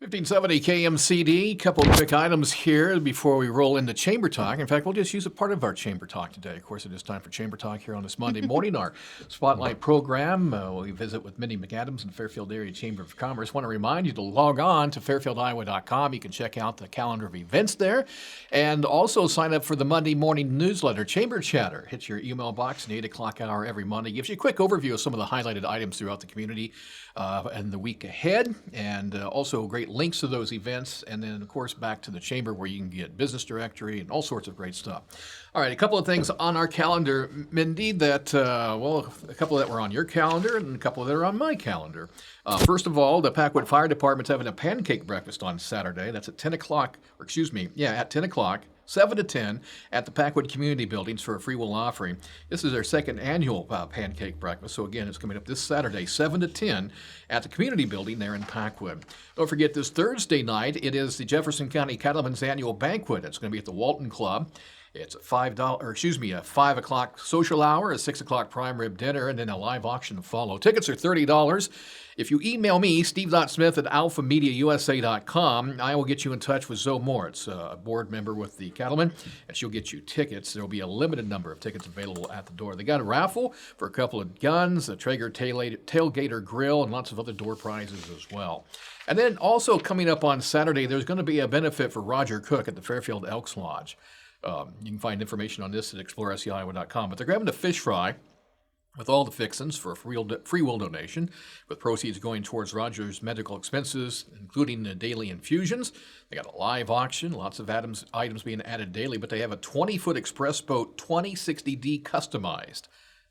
1570 KMCD, couple of quick items here before we roll into Chamber Talk. In fact, we'll just use a part of our Chamber Talk today. Of course, it is time for Chamber Talk here on this Monday morning. Our Spotlight program, we visit with Mendy, McAdams and Fairfield Area Chamber of Commerce. Want to remind you to log on to fairfieldiowa.com. You can check out the calendar of events there and also sign up for the Monday morning newsletter, Chamber Chatter. Hits your email box in the 8 o'clock hour every Monday. Gives you a quick overview of some of the highlighted items throughout the community and the week ahead, and also great links to those events, and then, of course, back to the Chamber where you can get business directory and all sorts of great stuff. All right, a couple of things on our calendar, Mindy, that, a couple that were on your calendar and a couple that are on my calendar. First of all, the Packwood Fire Department's having a pancake breakfast on Saturday. That's at 10 o'clock, at 10 o'clock. 7 to 10 at the Packwood Community Buildings for a free will offering. This is their second annual pancake breakfast. So again, it's coming up this Saturday, 7 to 10 at the Community Building there in Packwood. Don't forget this Thursday night, it is the Jefferson County Cattlemen's Annual Banquet. It's going to be at the Walton Club. It's a a 5 o'clock social hour, a 6 o'clock prime rib dinner, and then a live auction to follow. Tickets are $30. If you email me, steve.smith@alphamediausa.com, I will get you in touch with Zoe Moritz, a board member with the Cattlemen, and she'll get you tickets. There will be a limited number of tickets available at the door. They got a raffle for a couple of guns, a Traeger tailgater grill, and lots of other door prizes as well. And then also coming up on Saturday, there's going to be a benefit for Roger Cook at the Fairfield Elks Lodge. You can find information on this at exploresciowa.com. But they're grabbing a fish fry with all the fixins for a free will donation, with proceeds going towards Roger's medical expenses, including the daily infusions. They got a live auction, lots of items being added daily, but they have a 20-foot express boat 2060D customized.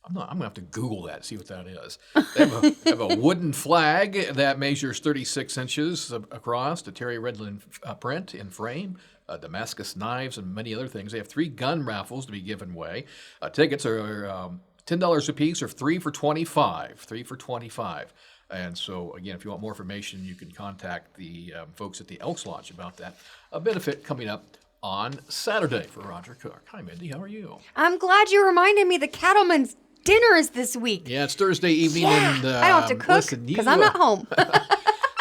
I'm going to have to Google that, see what that is. They have a wooden flag that measures 36 inches across, the Terry Redland print in frame, Damascus knives, and many other things. They have 3 gun raffles to be given away. Tickets are $10 a piece, or 3 for $25. And so, again, if you want more information, you can contact the folks at the Elks Lodge about that. A benefit coming up on Saturday for Roger Cook. Hi, Mindy. How are you? I'm glad you reminded me the Cattlemen's dinner is this week. Yeah, it's Thursday evening. Yeah, and I don't have to cook because I'm not home.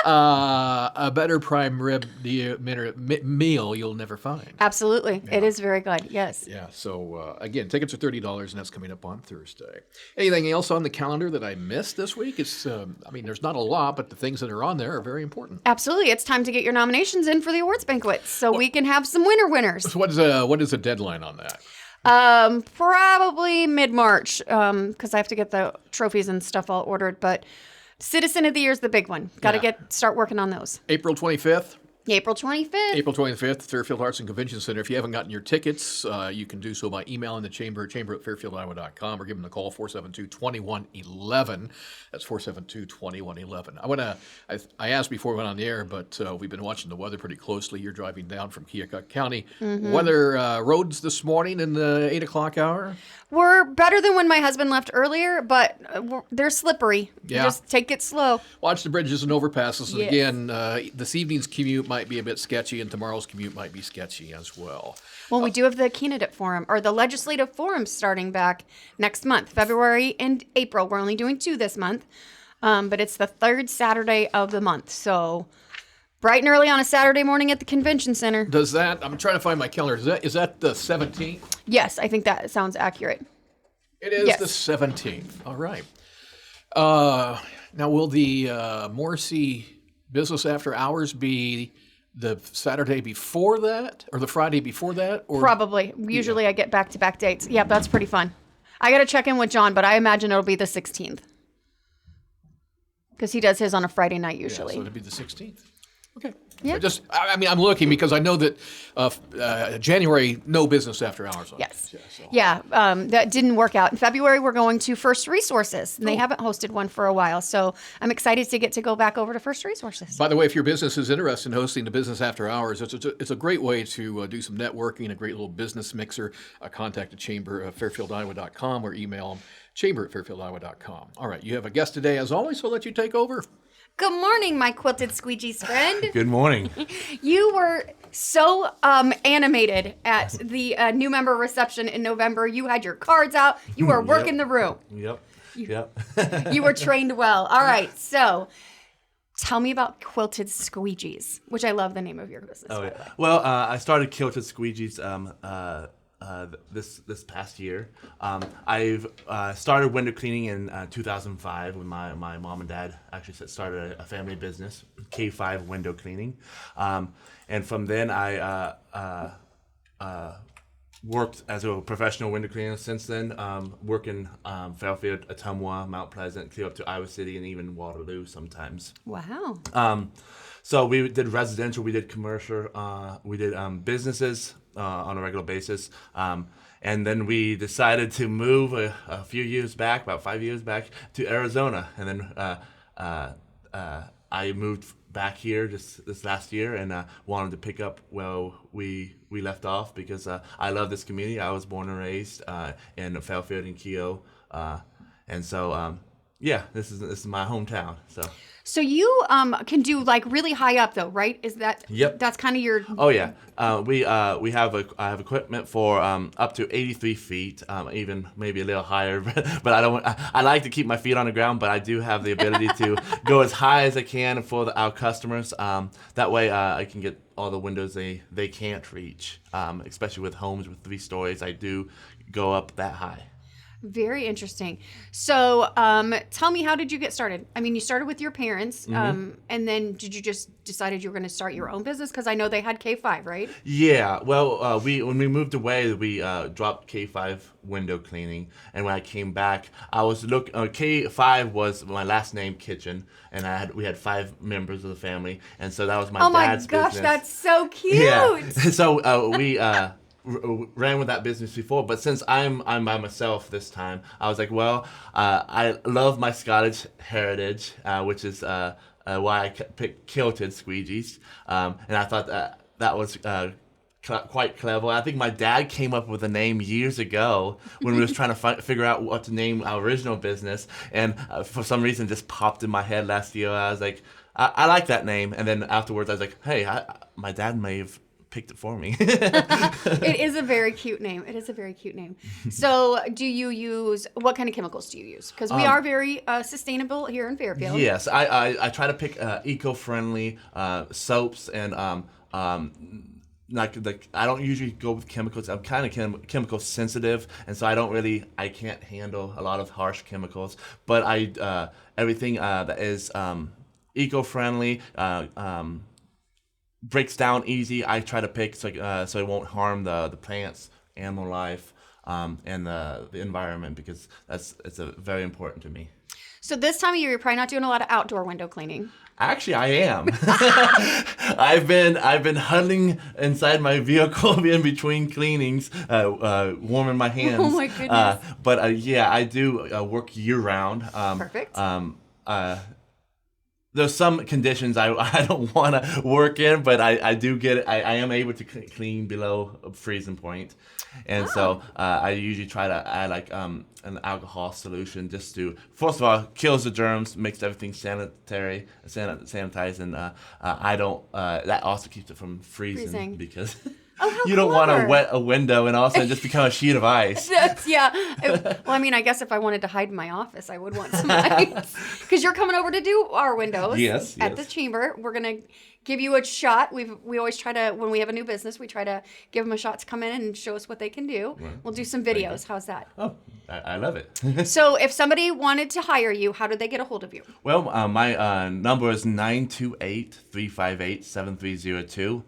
A better prime rib meal you'll never find. Absolutely. Yeah. It is very good, yes. Yeah, so again, tickets are $30, and that's coming up on Thursday. Anything else on the calendar that I missed this week? It's, there's not a lot, but the things that are on there are very important. Absolutely. It's time to get your nominations in for the awards banquet so we can have some winners. So what is the deadline on that? Probably mid-March, because I have to get the trophies and stuff all ordered, but Citizen of the Year is the big one. Got to start working on those. April 25th? April 25th. April 25th, Fairfield Arts and Convention Center. If you haven't gotten your tickets, you can do so by emailing the chamber at fairfieldiowa.com, or give them a call, 472-2111. That's 472-2111. I asked before we went on the air, but we've been watching the weather pretty closely. You're driving down from Keokuk County. Mm-hmm. Weather roads this morning in the 8 o'clock hour? We're better than when my husband left earlier, but they're slippery. Yeah. Just take it slow. Watch the bridges and overpasses. And again, this evening's commute might be a bit sketchy, and tomorrow's commute might be sketchy as well. Well, we do have the candidate forum, or the legislative forum, starting back next month, February and April. We're only doing 2 this month, but it's the 3rd Saturday of the month. So bright and early on a Saturday morning at the convention center. I'm trying to find my calendar. Is that the 17th? Yes, I think that sounds accurate. It is the 17th. All right. Now, will the Morrissey Business After Hours be the Saturday before that, or the Friday before that? Or? Probably. Usually I get back-to-back dates. Yeah, that's pretty fun. I got to check in with John, but I imagine it'll be the 16th. Because he does his on a Friday night usually. Yeah, so it'll be the 16th. Okay. Yeah. I'm looking because I know that January, no business after hours. Yes. That didn't work out. In February, we're going to First Resources, and they haven't hosted one for a while. So I'm excited to get to go back over to First Resources. By the way, if your business is interested in hosting the business after hours, it's a great way to do some networking, a great little business mixer. Contact the chamber at fairfieldiowa.com, or email them, chamber@fairfieldiowa.com. All right, you have a guest today, as always, so I'll let you take over. Good morning, my quilted Squeegees friend. Good morning. You were so animated at the new member reception in November. You had your cards out. You were working the room. Yep. You were trained well. All right. So Tell me about Quilted Squeegees, which I love the name of your business. Oh by yeah. the way. Well, I started Kilted Squeegees this past year. I've started window cleaning in 2005 when my mom and dad actually started a family business, K5 Window Cleaning, and from then I worked as a professional window cleaner since then, working Fairfield, Ottumwa, Mount Pleasant, clear up to Iowa City, and even Waterloo sometimes. Wow. So we did residential, we did commercial, we did businesses on a regular basis. And then we decided to move a few years back, about 5 years back, to Arizona. And then I moved back here just this last year and wanted to pick up where we left off because I love this community. I was born and raised in Fairfield and Keogh. And so, yeah, this is my hometown. So you can do like really high up though, right? Is that? Yep. That's kind of your. Oh yeah, I have equipment for up to 83 feet, even maybe a little higher. But I like to keep my feet on the ground. But I do have the ability to go as high as I can for our customers. That way I can get all the windows they can't reach, especially with homes with 3 stories. I do go up that high. Very interesting. So, tell me, how did you get started? I mean, you started with your parents, and then did you just decided you were going to start your own business? Because I know they had K5, right? Yeah. Well, when we moved away, we dropped K5 window cleaning, and when I came back, I was K5 was my last name, Kitchen, and we had 5 members of the family, and so that was my dad's business. Oh my gosh, that's so cute. Yeah. So we. Ran with that business before, but since I'm by myself this time, I was like, well, I love my Scottish heritage, which is why I picked Kilted Squeegees, and I thought that was quite clever. I think my dad came up with the name years ago when we was trying to figure out what to name our original business, and for some reason it just popped in my head last year. I was like, I like that name, and then afterwards I was like, hey, my dad may have picked it for me. It is a very cute name. It is a very cute name. So do you use, what kind of chemicals do you use? Because we are very sustainable here in Fairfield. Yes, I try to pick eco-friendly soaps and like I don't usually go with chemicals. I'm kind of chemical sensitive, and so I can't handle a lot of harsh chemicals. But everything that is eco-friendly, breaks down easy, I try to pick so it won't harm the plants, animal life, and the environment, because it's very important to me. So this time of year, you're probably not doing a lot of outdoor window cleaning. Actually, I am. I've been huddling inside my vehicle in between cleanings, warming my hands. Oh my goodness! But yeah, I do work year round. Perfect. There's some conditions I don't want to work in, but I do get it. I am able to clean below freezing point, and so I usually try to add like an alcohol solution just to, first of all, kills the germs, makes everything sanitized, and I don't. That also keeps it from freezing. Because. You don't want to wet a window and all of a sudden just become a sheet of ice. Yeah. Well, I mean, I guess if I wanted to hide in my office, I would want some ice. Because you're coming over to do our windows. Yes. At the chamber. We're going to give you a shot. We always try to, when we have a new business, we try to give them a shot to come in and show us what they can do. Right. We'll do some videos. How's that? Oh, I love it. So if somebody wanted to hire you, how did they get a hold of you? Well, my number is 928-358-7302.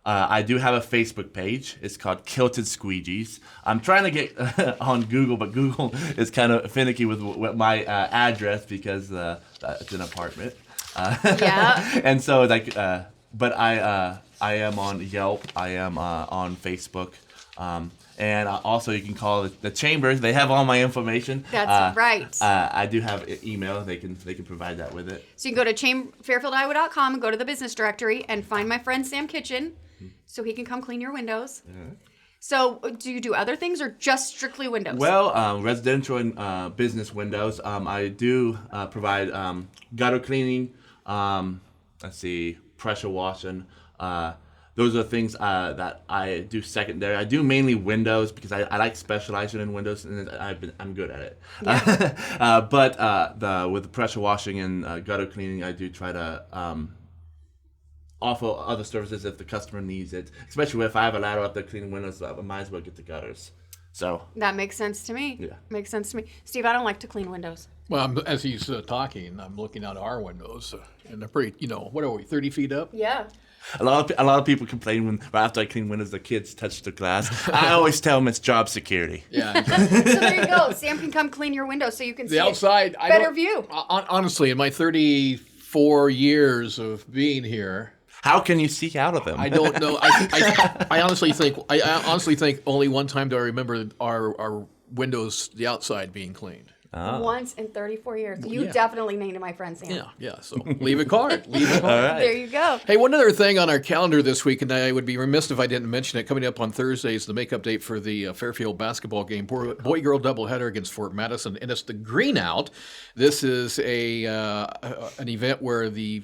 I do have a Facebook page. It's called Kilted Squeegees. I'm trying to get on Google, but Google is kind of finicky with my address because it's an apartment. Yeah. And so but I am on Yelp. I am on Facebook. And also you can call the chamber. They have all my information. That's right. I do have an email. They can provide that with it. So you can go to fairfieldiowa.com and go to the business directory and find my friend Sam Kitchen, so he can come clean your windows. Yeah. So do you do other things or just strictly windows? Well, residential and business windows. I do provide gutter cleaning. Pressure washing. The those are things that I do secondary. I do mainly windows because I like specializing in windows, and I'm good at it. Yeah. But with the pressure washing and gutter cleaning, I do try to offer other services if the customer needs it. Especially if I have a ladder up there cleaning windows, I might as well get the gutters. So That makes sense to me. Yeah. Makes sense to me. Steve, I don't like to clean windows. Well, as he's talking, I'm looking out our windows, and they're pretty, what are we, 30 feet up? Yeah. a lot of people complain when right after I clean windows, the kids touch the glass. I always tell them it's job security. Yeah. So there you go. Sam can come clean your window so you can see The outside, it. Better view. Honestly, in my 34 years of being here, How can you see out of them? I don't know. I honestly think only one time do I remember our windows, the outside, being cleaned. Once in 34 years. You Yeah. definitely named my friend Sam. Yeah. So leave a card. Leave a card. All right. There you go. Hey, one other thing on our calendar this week, and I would be remiss if I didn't mention it. Coming up on Thursday is the makeup date for the Fairfield basketball game, boy-girl doubleheader against Fort Madison, and it's the Green Out. This is an event where the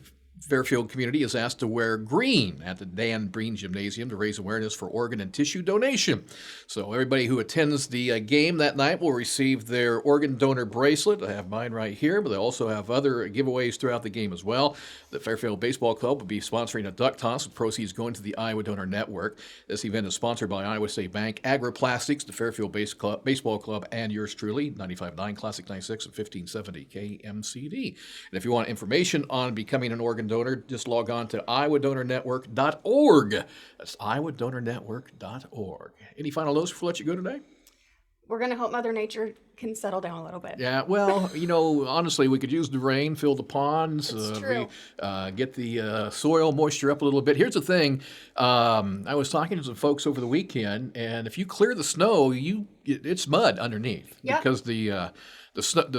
Fairfield community is asked to wear green at the Dan Breen Gymnasium to raise awareness for organ and tissue donation. So everybody who attends the game that night will receive their organ donor bracelet. I have mine right here, but they also have other giveaways throughout the game as well. The Fairfield Baseball Club will be sponsoring a duck toss with proceeds going to the Iowa Donor Network. This event is sponsored by Iowa State Bank, Agri-Plastics, the Fairfield Baseball Club, and yours truly, 95.9 Classic 96 and 1570 KMCD. And if you want information on becoming an organ donor, just log on to iowadonornetwork.org. That's iowadonornetwork.org. Any final notes before I let you go today? We're going to hope Mother Nature can settle down a little bit. Yeah, well, honestly, we could use the rain, fill the ponds, It's true. get the soil moisture up a little bit. Here's the thing. I was talking to some folks over the weekend, and if you clear the snow, it's mud underneath. Yeah. Because the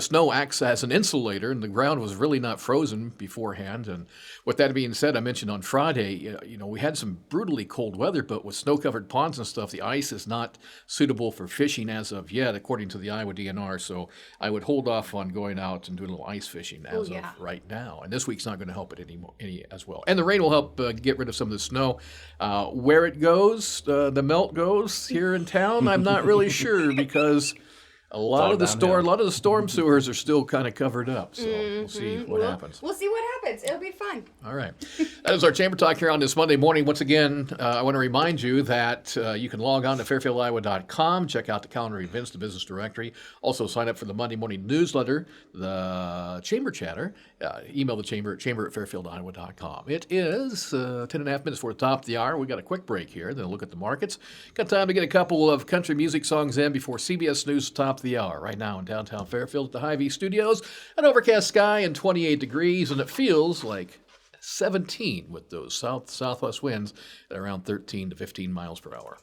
snow acts as an insulator, and the ground was really not frozen beforehand. And with that being said, I mentioned on Friday, we had some brutally cold weather, but with snow-covered ponds and stuff, the ice is not suitable for fishing as of yet, according to the Iowa DNR. So I would hold off on going out and doing a little ice fishing as of right now. And this week's not going to help it any as well. And the rain will help get rid of some of the snow. Where it goes, the melt goes here in town, I'm not really sure because a lot of the storm sewers are still kind of covered up, so we'll see what happens. We'll see what happens. It'll be fun. All right. That is our Chamber Talk here on this Monday morning. Once again, I want to remind you that you can log on to fairfieldiowa.com, check out the calendar events, the business directory. Also, sign up for the Monday morning newsletter, the Chamber Chatter. Email the Chamber at fairfieldiowa.com. It is 10 and a half minutes before the top of the hour. We got a quick break here, then look at the markets. Got time to get a couple of country music songs in before CBS News top of the hour. Right now in downtown Fairfield at the Hy-Vee Studios, an overcast sky and 28 degrees, and it feels like 17 with those southwest winds at around 13 to 15 miles per hour.